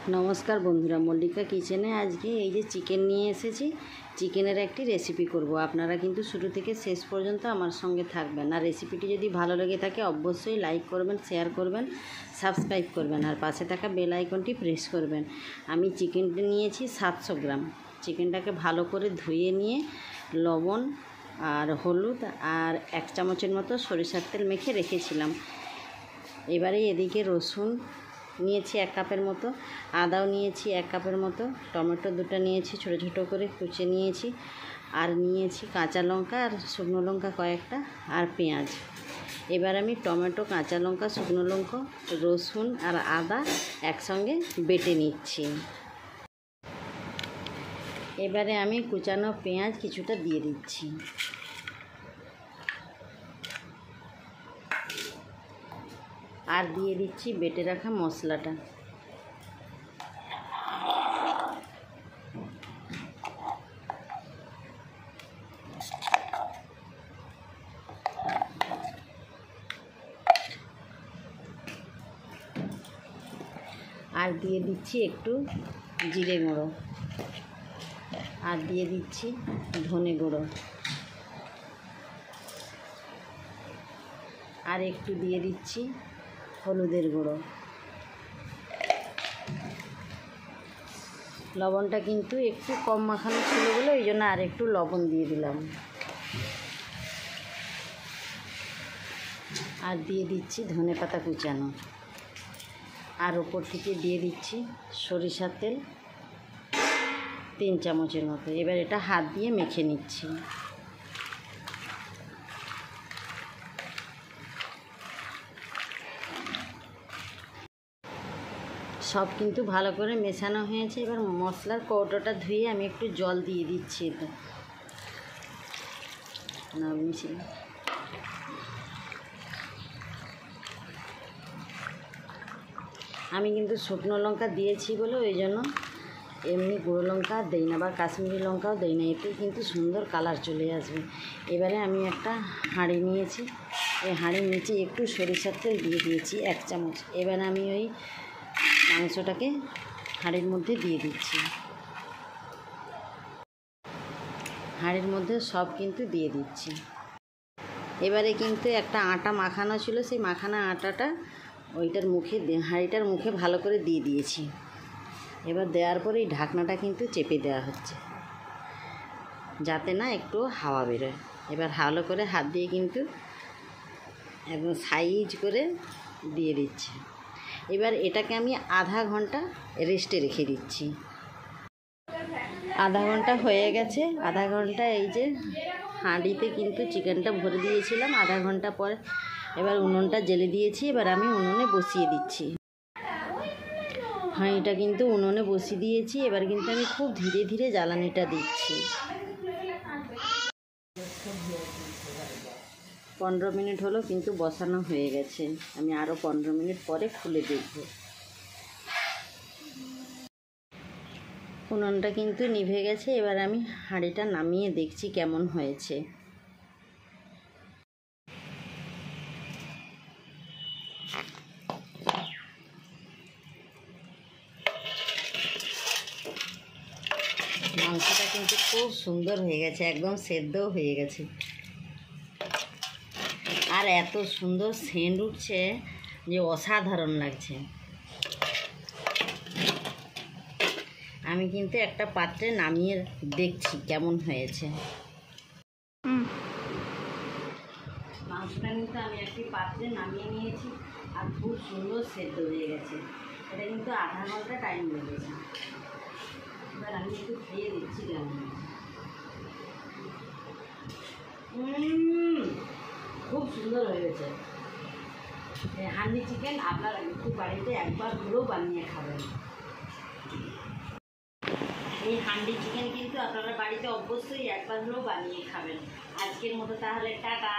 নমস্কার বন্ধুরা, মল্লিকা কিচেনে আজকে এই যে চিকেন নিয়ে এসেছি। চিকেনের একটি রেসিপি করব। আপনারা কিন্তু শুরু থেকে শেষ পর্যন্ত আমার সঙ্গে থাকবেন। আর রেসিপিটি যদি ভালো লেগে থাকে অবশ্যই লাইক করবেন, শেয়ার করবেন, সাবস্ক্রাইব করবেন আর পাশে থাকা বেল আইকনটি প্রেস করবেন। আমি চিকেনটা নিয়েছি 700 গ্রাম। চিকেনটাকে ভালো করে ধুয়ে নিয়ে লবণ আর হলুদ আর 1 চামচের মতো সরিষার তেল মেখে রেখেছিলাম। এবারে এদিকে রসুন নিয়েছি 1 কাপের মতো, আদাও নিয়েছি 1 কাপের মতো, টমেটো 2টা নিয়েছি ছোটো ছোটো করে কুচে নিয়েছি, আর নিয়েছি কাঁচা লঙ্কা আর শুকনো লঙ্কা কয়েকটা, আর পেঁয়াজ। এবার আমি টমেটো, কাঁচা লঙ্কা, শুকনো লঙ্কা, রসুন আর আদা একসঙ্গে বেটে নিচ্ছি। এবারে আমি কুচানো পেঁয়াজ কিছুটা দিয়ে দিচ্ছি। আর দিয়ে দিচ্ছি বেটে রাখা মশলাটা। আর দিয়ে দিচ্ছি একটু জিরে গুঁড়ো, আর দিয়ে দিচ্ছি ধনে গুঁড়ো, আর একটু দিয়ে দিচ্ছি হলুদের গুঁড়ো। লবণটা কিন্তু একটু কম মাখানো ছিল বলে ওই জন্য আর একটু লবণ দিয়ে দিলাম। আর দিয়ে দিচ্ছি ধনেপাতা কুচানো, আর ওপর থেকে দিয়ে দিচ্ছি সরিষার তেল 3 চামচের মতো। এবার এটা হাত দিয়ে মেখে নিচ্ছি। সব কিন্তু ভালো করে মেশানো হয়েছে। এবার মশলার কৌটোটা ধুয়ে আমি একটু জল দিয়ে দিচ্ছি। এটা না মিশিয়ে আমি কিন্তু শুকনো লঙ্কা দিয়েছি বলে ওই জন্য এমনি গুঁড়ো লঙ্কা দেই না, বা কাশ্মীরি লঙ্কাও দেই না, এতে কিন্তু সুন্দর কালার চলে আসবে। এবারে আমি একটা হাঁড়ি নিয়েছি, এই হাঁড়ির নিচে একটু সরিষার তেল দিয়ে দিয়েছি 1 চামচ। এবার আমি ওই মাংসটাকে হাঁড়ির মধ্যে দিয়ে দিচ্ছি। হাঁড়ির মধ্যে সব কিন্তু দিয়ে দিচ্ছি। এবারে কিন্তু একটা আটা মাখানো ছিল, সেই মাখানো আটাটা ওইটার মুখে, হাঁড়িটার মুখে ভালো করে দিয়ে দিয়েছি। এবার দেওয়ার পরে এই ঢাকনাটা কিন্তু চেপে দেওয়া হচ্ছে যাতে না একটু হাওয়া বেরোয়। এবার ভালো করে হাত দিয়ে কিন্তু একদম সাইজ করে দিয়ে দিচ্ছি। এবার এটাকে আমি আধা ঘন্টা রেস্টে রেখে দিচ্ছি। আধা ঘন্টা হয়ে গেছে। আধা ঘন্টা এই যে হাঁড়িতে কিন্তু চিকেনটা ভরে দিয়েছিলাম। আধা ঘন্টা পরে এবার উনুনটা জ্বেলে দিয়েছি। এবার আমি উনুনে বসিয়ে দিচ্ছি। হাঁড়িটা কিন্তু উনুনে বসিয়ে দিয়েছি। এবার কিন্তু আমি খুব ধীরে ধীরে জ্বালানিটা দিচ্ছি। 15 মিনিট হলো কিন্তু বসানো হয়ে গেছে। আমি আরও 15 মিনিট পরে খুলে দেখব। উনুনটা কিন্তু নিভে গেছে। এবার আমি হাঁড়িটা নামিয়ে দেখছি কেমন হয়েছে। মাংসটা কিন্তু খুব সুন্দর হয়ে গেছে, একদম সেদ্ধও হয়ে গেছে। আর এত সুন্দর সেন্ট উঠছে যে অসাধারণ লাগছে। আমি কিন্তু একটা পাত্রে নামিয়ে দেখছি কেমন হয়েছে। মাংসটা কিন্তু আমি একটি পাত্রে নামিয়ে নিয়েছি আর খুব সুন্দর সেদ্ধ হয়ে গেছে। এটা কিন্তু আধা ঘন্টা টাইম লেগেছে। এবার আমি একটু খেয়ে দিচ্ছি কেমন। খুব সুন্দর হয়েছে। হান্ডি চিকেন আপনারা একটু বাড়িতে একবার হলেও বানিয়ে খাবেন। এই হান্ডি চিকেন কিন্তু আপনারা বাড়িতে অবশ্যই একবার হলেও বানিয়ে খাবেন। আজকের মতো তাহলে টাটা।